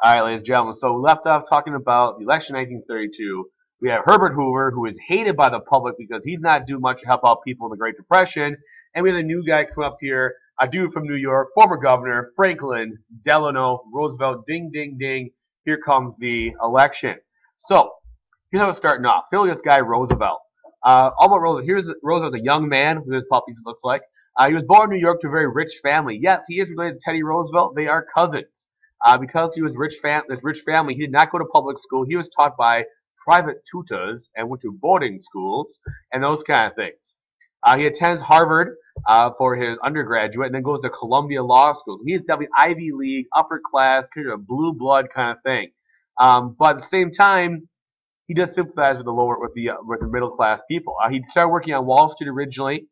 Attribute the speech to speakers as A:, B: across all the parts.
A: All right, ladies and gentlemen. So we left off talking about the election 1932. We have Herbert Hoover, who is hated by the public because he's not doing much to help out people in the Great Depression. And we have a new guy come up here, a dude from New York, former governor, Franklin Delano Roosevelt. Ding, ding, ding. Here comes the election. So here's how it's starting off. So this guy, Roosevelt. All about Roosevelt. Here's Roosevelt, a young man, with his puppies, it looks like. He was born in New York to a very rich family. Yes, he is related to Teddy Roosevelt. They are cousins. Because he was this rich family, he did not go to public school. He was taught by private tutors and went to boarding schools and those kind of things. He attends Harvard for his undergraduate and then goes to Columbia Law School. He is definitely Ivy League, upper class, kind of a blue blood kind of thing. But at the same time, he does sympathize with the middle class people. He started working on Wall Street originally,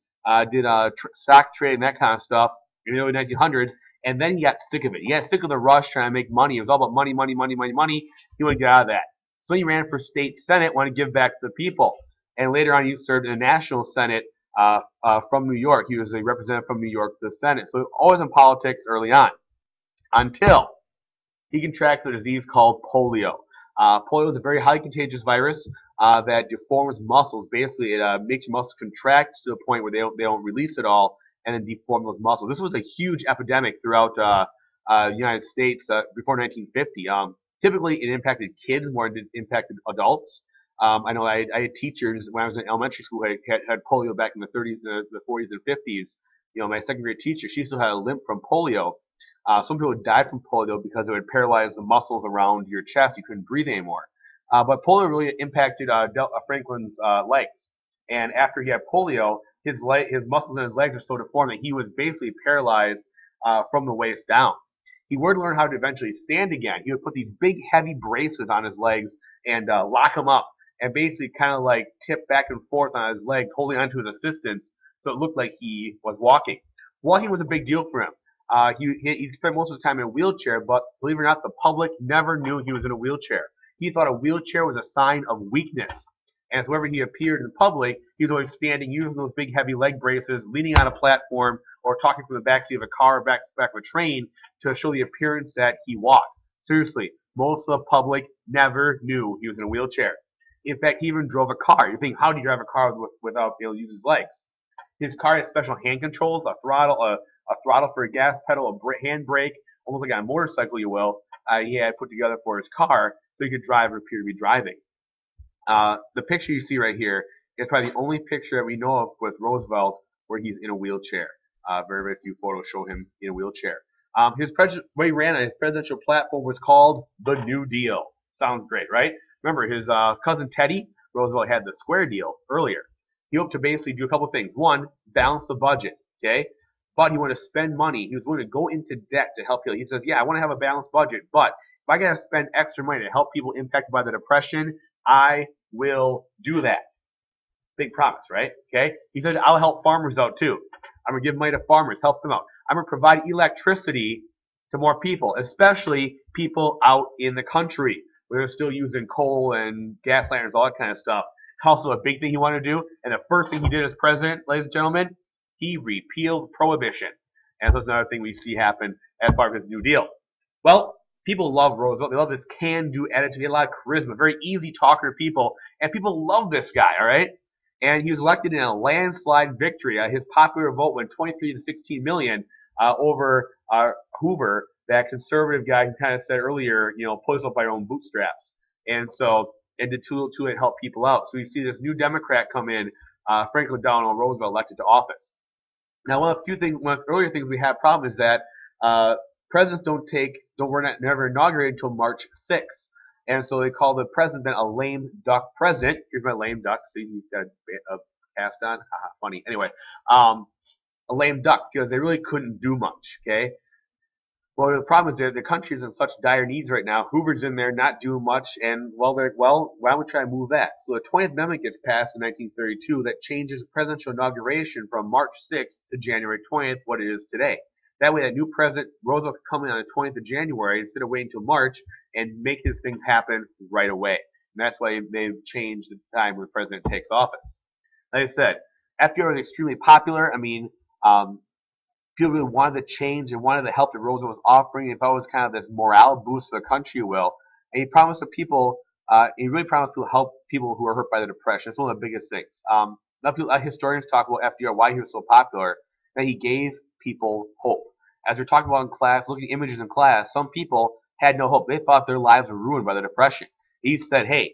A: did stock trading, that kind of stuff in the early 1900s. And then he got sick of it. He got sick of the rush trying to make money. It was all about money, money, money, money, money. He wanted to get out of that. So he ran for state senate, wanted to give back to the people. And later on, he served in the national senate from New York. He was a representative from New York to the Senate. So always in politics early on. Until he contracts a disease called polio. Polio is a very highly contagious virus that deforms muscles. Basically, it makes your muscles contract to the point where they don't release it all, and then deform those muscles. This was a huge epidemic throughout the United States before 1950. Typically, it impacted kids more than it impacted adults. I know I had teachers when I was in elementary school who had polio back in the 30s, the 40s, and 50s. You know, my second grade teacher, she still had a limp from polio. Some people died from polio because it would paralyze the muscles around your chest. You couldn't breathe anymore. But polio really impacted Franklin's legs. And after he had polio, his muscles in his legs were so deformed that he was basically paralyzed from the waist down. He would learn how to eventually stand again. He would put these big, heavy braces on his legs and lock them up, and basically kind of like tip back and forth on his legs, holding onto his assistance, so it looked like he was walking. Walking was a big deal for him. He spent most of the time in a wheelchair, but believe it or not, the public never knew he was in a wheelchair. He thought a wheelchair was a sign of weakness. And whenever he appeared in public, he was always standing, using those big heavy leg braces, leaning on a platform, or talking from the backseat of a car or back of a train to show the appearance that he walked. Seriously, most of the public never knew he was in a wheelchair. In fact, he even drove a car. You think, how do you drive a car without being able to use his legs? His car has special hand controls, a throttle for a gas pedal, a hand brake, almost like on a motorcycle, you will. He had put together for his car so he could drive or appear to be driving. The picture you see right here is probably the only picture that we know of with Roosevelt where he's in a wheelchair. Very, very few photos show him in a wheelchair. What he ran on his presidential platform was called the New Deal. Sounds great, right? Remember, his cousin Teddy Roosevelt had the Square Deal earlier. He hoped to basically do a couple things. One, balance the budget, okay? But he wanted to spend money. He was willing to go into debt to help people. He says, yeah, I want to have a balanced budget, but if I got to spend extra money to help people impacted by the Depression, I will do that. Big promise, right? Okay? He said, I'll help farmers out too. I'm going to give money to farmers, help them out. I'm going to provide electricity to more people, especially people out in the country where they're still using coal and gas lanterns, all that kind of stuff. Also, a big thing he wanted to do, and the first thing he did as president, ladies and gentlemen, he repealed prohibition. And that's another thing we see happen as part of his New Deal. Well, people love Roosevelt. They love this can-do attitude. He had a lot of charisma, very easy talker to people, and people love this guy, all right? And he was elected in a landslide victory. His popular vote went 23 to 16 million over Hoover, that conservative guy who kind of said earlier, you know, pull yourself by your own bootstraps. And so, and did too little to help people out. So you see this new Democrat come in, Franklin Delano Roosevelt, elected to office. Now, one of the earlier things we have problem is that presidents were never inaugurated until March 6th. And so they call the president then a lame duck president. Here's my lame duck. See, he's got a cast on. Haha, funny. Anyway, a lame duck because they really couldn't do much. Okay. Well, the problem is that the country is in such dire needs right now. Hoover's in there not doing much, and well, they're like, well, why don't we try and move that? So the 20th Amendment gets passed in 1932 that changes presidential inauguration from March 6th to January 20th, what it is today. That way, that new president, Roosevelt, could come in on the 20th of January instead of waiting until March and make his things happen right away. And that's why they've changed the time when the president takes office. Like I said, FDR was extremely popular. I mean, People really wanted the change and wanted the help that Roosevelt was offering. He thought it was kind of this morale boost for the country, you will. And he promised the people, he really promised to help people who were hurt by the Depression. It's one of the biggest things. Historians talk about FDR, why he was so popular, that he gave people hope. As we're talking about in class, looking at images in class, some people had no hope. They thought their lives were ruined by the Depression. He said, hey,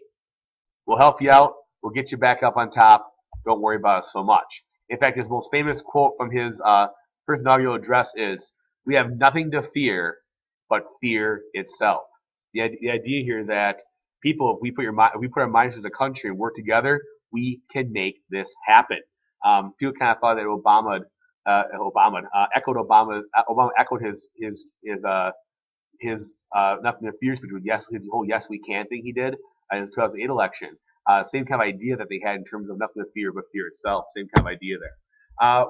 A: we'll help you out. We'll get you back up on top. Don't worry about it so much. In fact, his most famous quote from his first inaugural address is, we have nothing to fear but fear itself. The idea here that people, if we put our minds as a country and work together, we can make this happen. People kind of thought that Obama echoed his nothing to fear speech with his whole yes we can thing he did in his 2008 election. Same kind of idea that they had in terms of nothing to fear but fear itself. Same kind of idea there.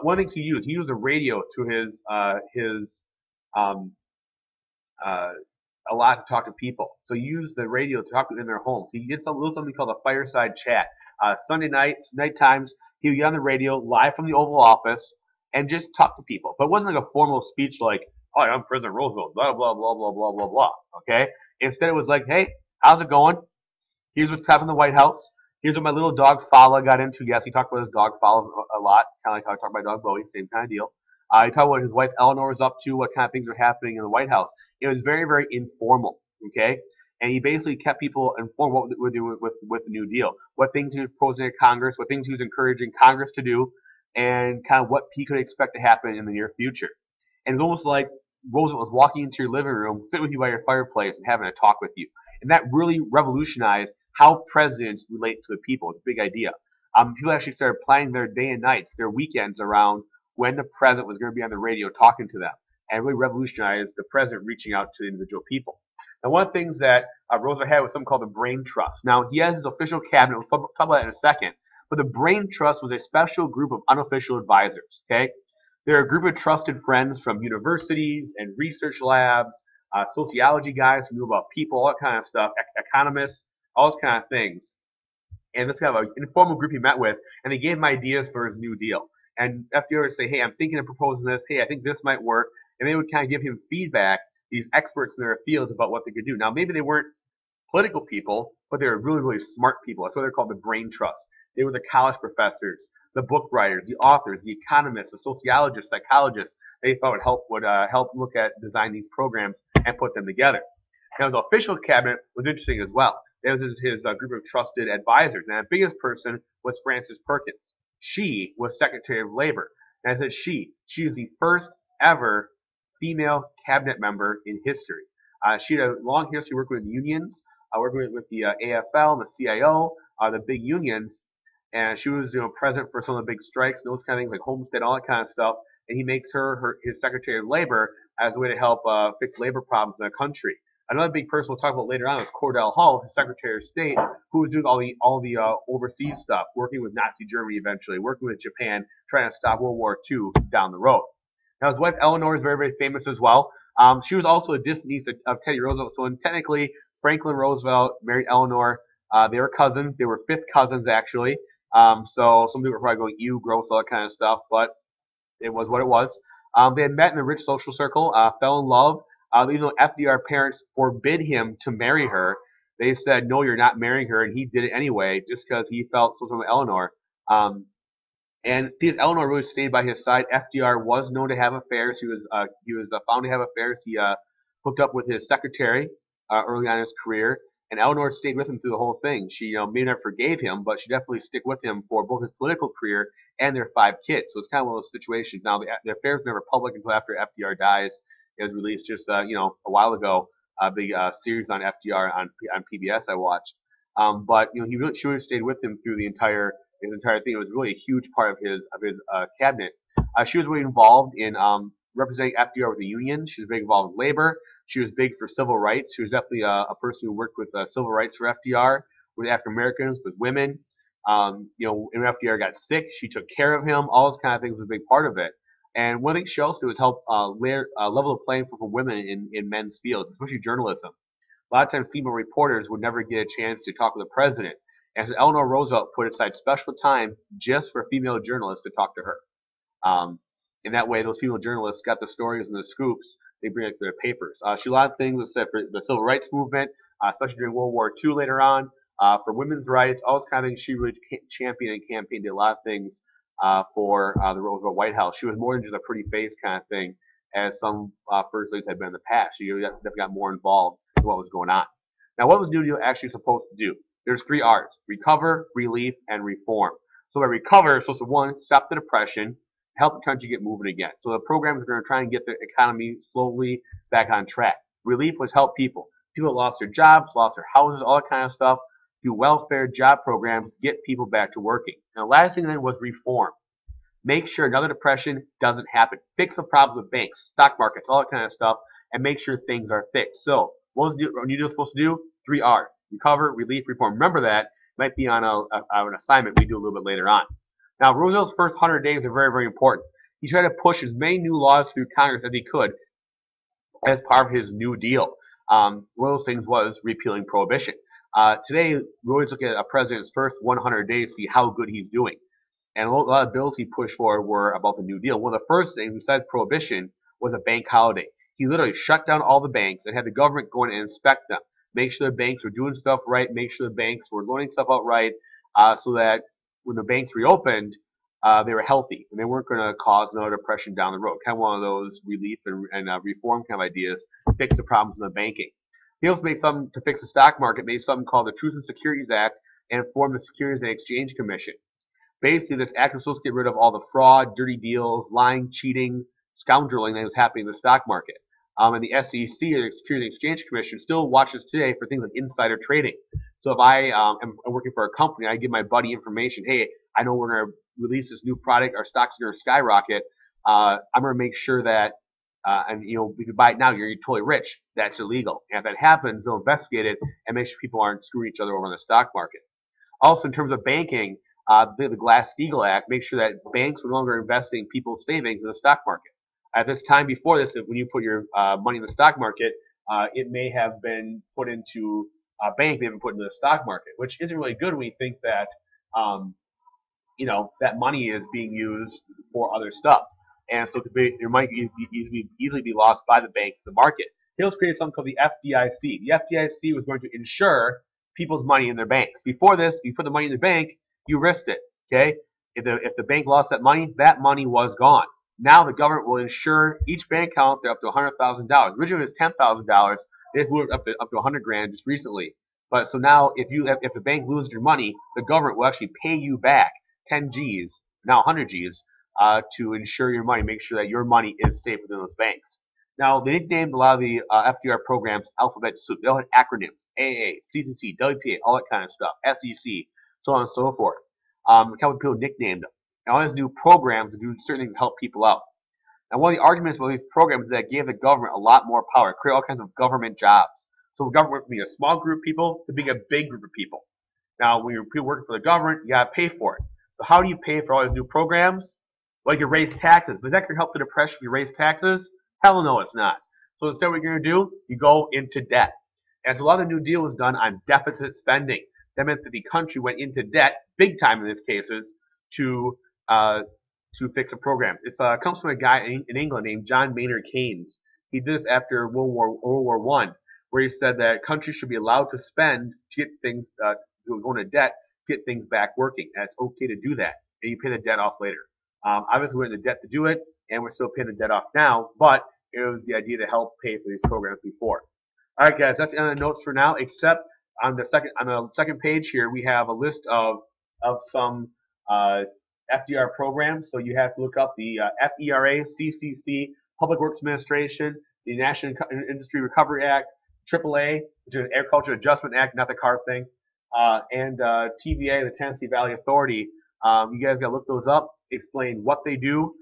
A: One thing he used a radio to his a lot to talk to people. So he used the radio to talk to them in their homes. He did something called a fireside chat. Sunday night times, he would get on the radio live from the Oval Office and just talk to people. But it wasn't like a formal speech like, "Oh, I'm President Roosevelt," blah blah blah blah blah blah blah. Okay. Instead, it was like, "Hey, how's it going? Here's what's happening in the White House. Here's what my little dog Fala got into." Yes, he talked about his dog Fala a lot, kind of like how I talked about my dog Bowie, same kind of deal. He talked about what his wife Eleanor was up to, what kind of things were happening in the White House. It was very, very informal, okay? And he basically kept people informed what we're doing with the New Deal, what things he was proposing to Congress, what things he was encouraging Congress to do, and kind of what he could expect to happen in the near future. And it's almost like Roosevelt was walking into your living room, sitting with you by your fireplace, and having a talk with you. And that really revolutionized how presidents relate to the people. It's a big idea. People actually started planning their day and nights, their weekends around when the president was going to be on the radio talking to them, and really revolutionized the president reaching out to individual people. Now, one of the things that Roosevelt had was something called the Brain Trust. Now, he has his official cabinet. We'll talk about that in a second. But the Brain Trust was a special group of unofficial advisors. Okay, they're a group of trusted friends from universities and research labs, sociology guys who knew about people, all that kind of stuff, economists, all those kind of things. And this kind of an informal group he met with, and they gave him ideas for his New Deal. And FDR would say, hey, I'm thinking of proposing this. Hey, I think this might work. And they would kind of give him feedback, these experts in their fields, about what they could do. Now, maybe they weren't political people, but they were really, really smart people. That's why they're called the Brain Trust. They were the college professors, the book writers, the authors, the economists, the sociologists, psychologists. They thought would help look at design these programs and put them together. Now, the official cabinet was interesting as well. There was his group of trusted advisors. And the biggest person was Frances Perkins. She was Secretary of Labor. And I said she is the first ever female cabinet member in history. She had a long history working with unions, working with the AFL, the CIO, the big unions, and she was present for some of the big strikes, those kind of things like Homestead, all that kind of stuff. And he makes her his Secretary of Labor as a way to help fix labor problems in the country. Another big person we'll talk about later on is Cordell Hull, his Secretary of State, who was doing all the overseas stuff, working with Nazi Germany eventually, working with Japan, trying to stop World War II down the road. Now, his wife Eleanor is very, very famous as well. She was also a distant niece of Teddy Roosevelt, so technically Franklin Roosevelt married Eleanor. They were cousins. They were fifth cousins, actually. So some people are probably going, ew, gross, all that kind of stuff, but it was what it was. They had met in a rich social circle, fell in love. Even though FDR parents forbid him to marry her, they said, no, you're not marrying her, and he did it anyway, just because he felt so from Eleanor. And Eleanor really stayed by his side. FDR was known to have affairs. He was found to have affairs. He hooked up with his secretary early on in his career, and Eleanor stayed with him through the whole thing. She may not forgave him, but she definitely stuck with him for both his political career and their 5 kids. So it's kind of one of those situations. Now, the affairs were never public until after FDR dies. It was released just a while ago. A big series on FDR on PBS I watched. But she really stayed with him through his entire thing. It was really a huge part of his cabinet. She was really involved in representing FDR with the union. She was big involved with labor. She was big for civil rights. She was definitely a person who worked with civil rights for FDR, with African Americans, with women. When FDR got sick, she took care of him. All those kind of things was a big part of it. And one thing she also did was help level the playing field for women in men's fields, especially journalism. A lot of times female reporters would never get a chance to talk with the president. And so Eleanor Roosevelt put aside special time just for female journalists to talk to her. And that way, those female journalists got the stories and the scoops. They bring it to their papers. She a lot of things said for the civil rights movement, especially during World War II later on, for women's rights, all this kind of things. She really championed and campaigned, did a lot of things for the Roosevelt White House. She was more than just a pretty face kind of thing, as some first ladies had been in the past. She definitely got more involved in what was going on. Now, what was New Deal actually supposed to do? There's 3 R's: recover, relief, and reform. So by recover, it's supposed to, 1, stop the depression, help the country get moving again. So the programs are going to try and get the economy slowly back on track. Relief was help people. People lost their jobs, lost their houses, all that kind of stuff. Do welfare, job programs, get people back to working. And the last thing then was reform. Make sure another depression doesn't happen. Fix the problems with banks, stock markets, all that kind of stuff, and make sure things are fixed. So what was New Deal supposed to do? 3 R's: recover, relief, reform. Remember that. It might be on an assignment we do a little bit later on. Now, Roosevelt's first 100 days are very, very important. He tried to push as many new laws through Congress as he could as part of his New Deal. One of those things was repealing prohibition. Today, we always look at a president's first 100 days to see how good he's doing. And a lot of bills he pushed for were about the New Deal. One of the first things, besides prohibition, was a bank holiday. He literally shut down all the banks and had the government go in and inspect them, make sure the banks were doing stuff right, make sure the banks were loaning stuff out right, so that when the banks reopened, they were healthy and they weren't going to cause another depression down the road. Kind of one of those relief and reform kind of ideas, fix the problems in the banking. He also made something to fix the stock market, made something called the Truth and Securities Act, and formed the Securities and Exchange Commission. Basically, this act was supposed to get rid of all the fraud, dirty deals, lying, cheating, scoundreling that was happening in the stock market. And the SEC, the Securities and Exchange Commission, still watches today for things like insider trading. So if I am working for a company, I give my buddy information. Hey, I know we're going to release this new product. Our stocks are going to skyrocket. I'm going to make sure that, and you know, if you buy it now, you're totally rich. That's illegal. And if that happens, they'll investigate it and make sure people aren't screwing each other over in the stock market. Also, in terms of banking, the Glass-Steagall Act makes sure that banks are no longer investing people's savings in the stock market. At this time before this, when you put your money in the stock market, it may have been put into a bank, they haven't put into the stock market, which isn't really good when you think that, you know, that money is being used for other stuff. And so it might easily be lost by the banks in the market. He also created something called the FDIC. The FDIC was going to insure people's money in their banks. Before this, you put the money in the bank, you risked it. Okay, if the bank lost that money was gone. Now the government will insure each bank account up to $100,000. Originally it was $10,000. They just moved up to $100,000 just recently. But so now if the bank loses your money, the government will actually pay you back 10 G's, now 100 G's, to insure your money, make sure that your money is safe within those banks. Now they nicknamed a lot of the FDR programs alphabet soup. They all had acronyms: AA, CCC, WPA, all that kind of stuff, SEC, so on and so forth. A couple of people nicknamed them. And all these new programs to do certain things to help people out. And one of the arguments with these programs is that it gave the government a lot more power, create all kinds of government jobs. So the government went from being a small group of people to being a big group of people. Now, when you're working for the government, you got to pay for it. So how do you pay for all these new programs? Well, you can raise taxes. But is that going to help the depression if you raise taxes? Hell no, it's not. So instead what you're going to do, you go into debt. And so a lot of the New Deal was done on deficit spending. That meant that the country went into debt, big time in these cases, to fix a program. It comes from a guy in England named John Maynard Keynes. He did this after World War I, where he said that countries should be allowed to spend to get things, go into debt, get things back working. And it's okay to do that, and you pay the debt off later. Obviously, we're in the debt to do it, and we're still paying the debt off now, but it was the idea to help pay for these programs before. All right, guys, that's the end of the notes for now, except on the second page here, we have a list of some FDR programs. So you have to look up the FERA, CCC, Public Works Administration, the National Industry Recovery Act, AAA, which is an Agriculture Adjustment Act, not the car thing, and TVA, the Tennessee Valley Authority. You guys got to look those up, explain what they do,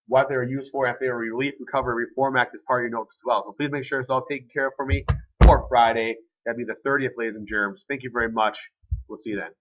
A: what they're used for, if they're a Relief, Recovery, Reform Act as part of your notes as well. So please make sure it's all taken care of for me for Friday. That'd be the 30th, ladies and germs. Thank you very much. We'll see you then.